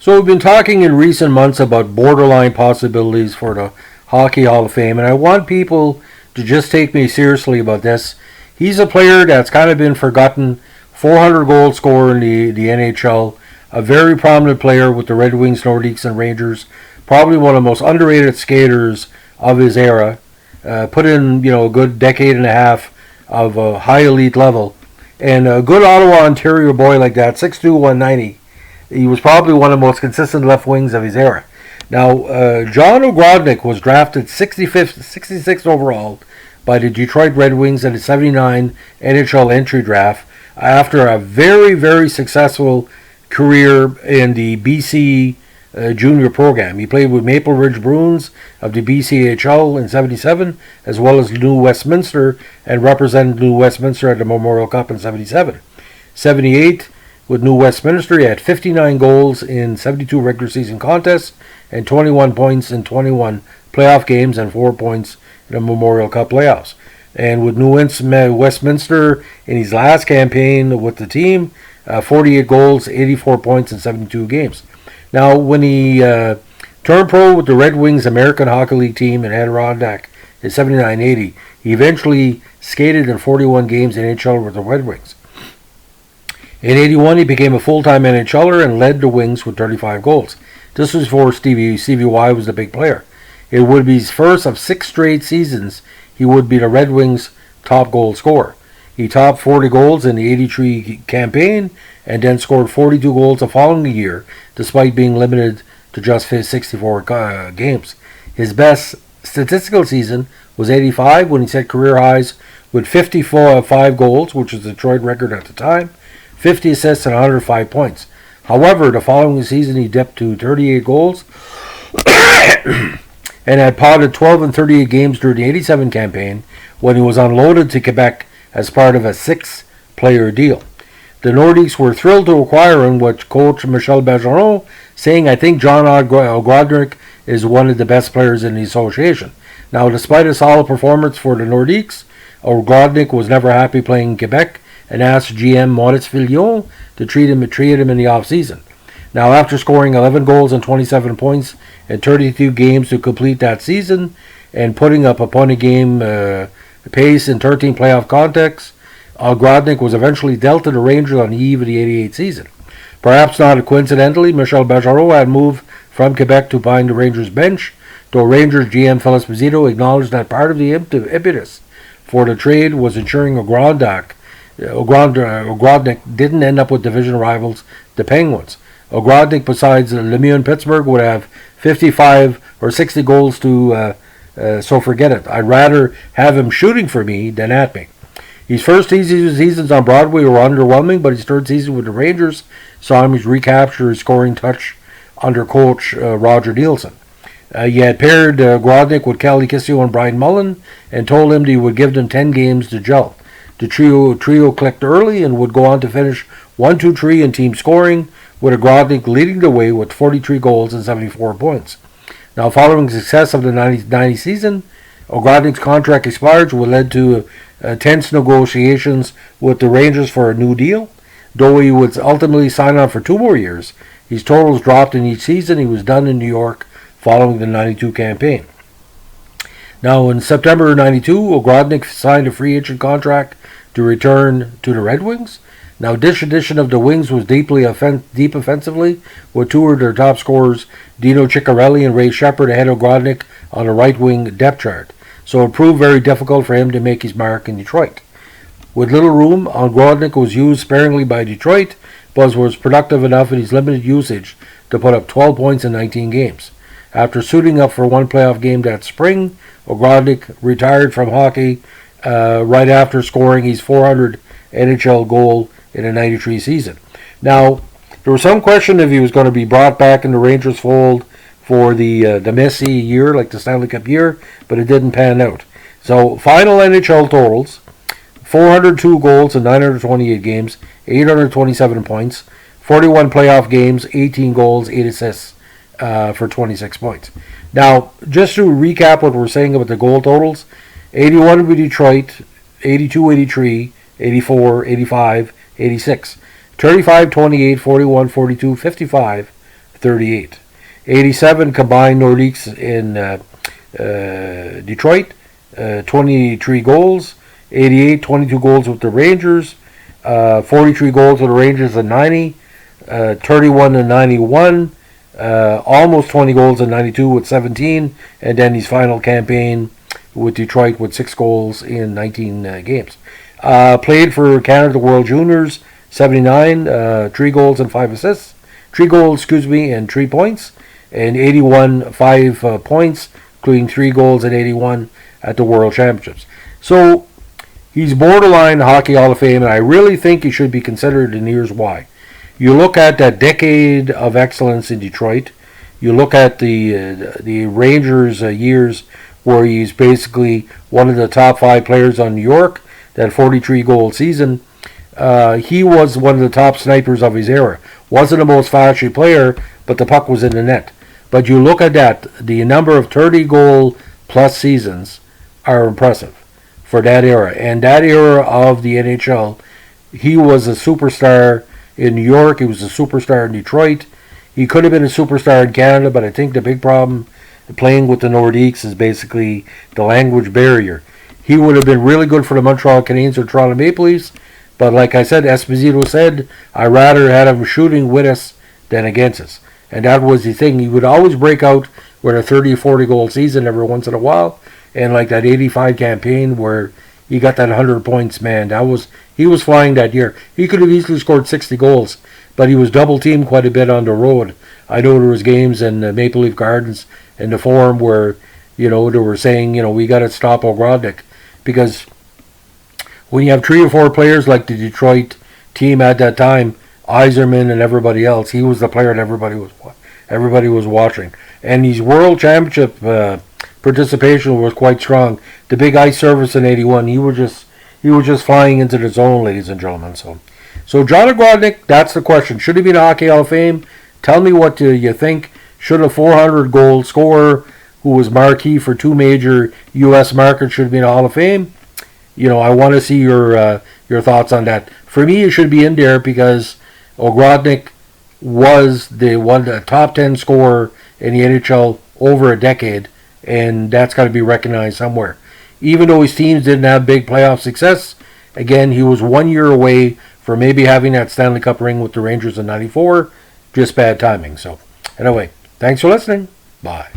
So we've been talking in recent months about borderline possibilities for the Hockey Hall of Fame, and I want people to just take me seriously about this. He's a player that's kind of been forgotten, 400 goal scorer in the NHL, a very prominent player with the Red Wings, Nordiques, and Rangers, probably one of the most underrated skaters of his era. Put in a good decade and a half of a high elite level, and a good Ottawa, Ontario boy like that, 6'2", 190. He was probably one of the most consistent left wings of his era. Now, John Ogrodnick was drafted 66th overall by the Detroit Red Wings in the 79 NHL entry draft after a very, very successful career in the BC junior program. He played with Maple Ridge Bruins of the BCHL in 77, as well as New Westminster, and represented New Westminster at the Memorial Cup in 77. 78, with New Westminster, he had 59 goals in 72 regular season contests and 21 points in 21 playoff games and 4 points in the Memorial Cup playoffs. And with New Westminster in his last campaign with the team, 48 goals, 84 points in 72 games. Now, when he turned pro with the Red Wings American Hockey League team in Adirondack in 79-80, he eventually skated in 41 games in NHL with the Red Wings. In 81, he became a full-time NHLer and led the Wings with 35 goals. This was before Stevie Y was the big player. It would be his first of 6 straight seasons he would be the Red Wings' top goal scorer. He topped 40 goals in the 83 campaign and then scored 42 goals the following year, despite being limited to just 64 games. His best statistical season was 85, when he set career highs with 55 goals, which was the Detroit record at the time, 50 assists and 105 points. However, the following season he dipped to 38 goals and had potted 12 and 38 games during the 87 campaign, when he was unloaded to Quebec as part of a 6-player deal. The Nordiques were thrilled to acquire him, with coach Michel Bergeron saying, "I think John Ogrodnick is one of the best players in the association." Now, despite a solid performance for the Nordiques, Ogrodnick was never happy playing in Quebec and asked GM Maurice Filion to treat him in the off-season. Now, after scoring 11 goals and 27 points in 32 games to complete that season, and putting up a point-a-game pace in 13 playoff contests, Ogrodnick was eventually dealt to the Rangers on the eve of the 88 season. Perhaps not coincidentally, Michel Bergeron had moved from Quebec to behind the Rangers bench, though Rangers GM Phil Esposito acknowledged that part of the impetus for the trade was ensuring Ogrodnick didn't end up with division rivals, the Penguins. Ogrodnick, besides Lemieux and Pittsburgh, would have 55 or 60 goals to so forget it. I'd rather have him shooting for me than at me. His first seasons on Broadway were underwhelming, but his third season with the Rangers saw him recapture his scoring touch under coach Roger Nielsen. He had paired Ogrodnick with Kelly Kissio and Brian Mullen and told him that he would give them 10 games to gel. The trio clicked early and would go on to finish 1-2-3 in team scoring, with Ogrodnick leading the way with 43 goals and 74 points. Now, following the success of the 90 season, Ogrodnick's contract expired, which led to tense negotiations with the Rangers for a new deal. Though he would ultimately sign on for 2 more years, his totals dropped in each season. He was done in New York following the 92 campaign. Now, in September 92, Ogrodnick signed a free agent contract to return to the Red Wings. Now, this edition of the Wings was deep offensively, with 2 of their top scorers, Dino Ciccarelli and Ray Shepard, ahead of Ogrodnick on the right wing depth chart. So it proved very difficult for him to make his mark in Detroit. With little room, Ogrodnick was used sparingly by Detroit, but was productive enough in his limited usage to put up 12 points in 19 games. After suiting up for 1 playoff game that spring, Ogrodnick retired from hockey right after scoring his 400 NHL goal in the 93 season. Now, there was some question if he was going to be brought back in the Rangers fold for the messy year, like the Stanley Cup year, but it didn't pan out. So, final NHL totals: 402 goals in 928 games, 827 points, 41 playoff games, 18 goals, 8 assists for 26 points. Now, just to recap what we're saying about the goal totals: 81 with Detroit, 82, 83, 84, 85, 86, 35, 28, 41, 42, 55, 38. 87 combined Nordiques in Detroit, 23 goals. 88, 22 goals with the Rangers, 43 goals with the Rangers in 90, 31 in 91, almost 20 goals in 92 with 17, and then his final campaign with Detroit with 6 goals in 19 games. Played for Canada World Juniors, 79, 3 goals and 5 assists, 3 goals, and 3 points, and 81, 5 points, including 3 goals and 81 at the World Championships. So he's borderline Hockey Hall of Fame, and I really think he should be considered, and here's why. You look at that decade of excellence in Detroit. You look at the Rangers' years where he's basically one of the top 5 players on New York, that 43-goal season. He was one of the top snipers of his era. Wasn't the most flashy player, but the puck was in the net. But you look at that, the number of 30-goal plus seasons are impressive for that era. And that era of the NHL, he was a superstar in New York. He was a superstar in Detroit. He could have been a superstar in Canada, but I think the big problem playing with the Nordiques is basically the language barrier. He would have been really good for the Montreal Canadiens or Toronto Maple Leafs, but like I said, Esposito said, I'd rather have him shooting with us than against us. And that was the thing. He would always break out with a 30 or 40 goal season every once in a while. And like that 85 campaign where he got that 100 points, man, he was flying that year. He could have easily scored 60 goals, but he was double teamed quite a bit on the road. I know there was games in Maple Leaf Gardens in the Forum where, they were saying, we got to stop Ogrodnick, because when you have 3 or 4 players like the Detroit team at that time, Yzerman and everybody else, he was the player that everybody was watching. And his World Championship participation was quite strong. The big ice service in '81, he was just flying into the zone, ladies and gentlemen. So John Ogrodnick, that's the question. Should he be in the Hockey Hall of Fame? Tell me what you think. Should a 400-goal scorer who was marquee for 2 major U.S. markets should be in the Hall of Fame? I want to see your thoughts on that. For me, it should be in there because Ogrodnick was the top 10 scorer in the NHL over a decade, and that's got to be recognized somewhere. Even though his teams didn't have big playoff success, again, he was 1 year away from maybe having that Stanley Cup ring with the Rangers in '94. Just bad timing. So, anyway, thanks for listening. Bye.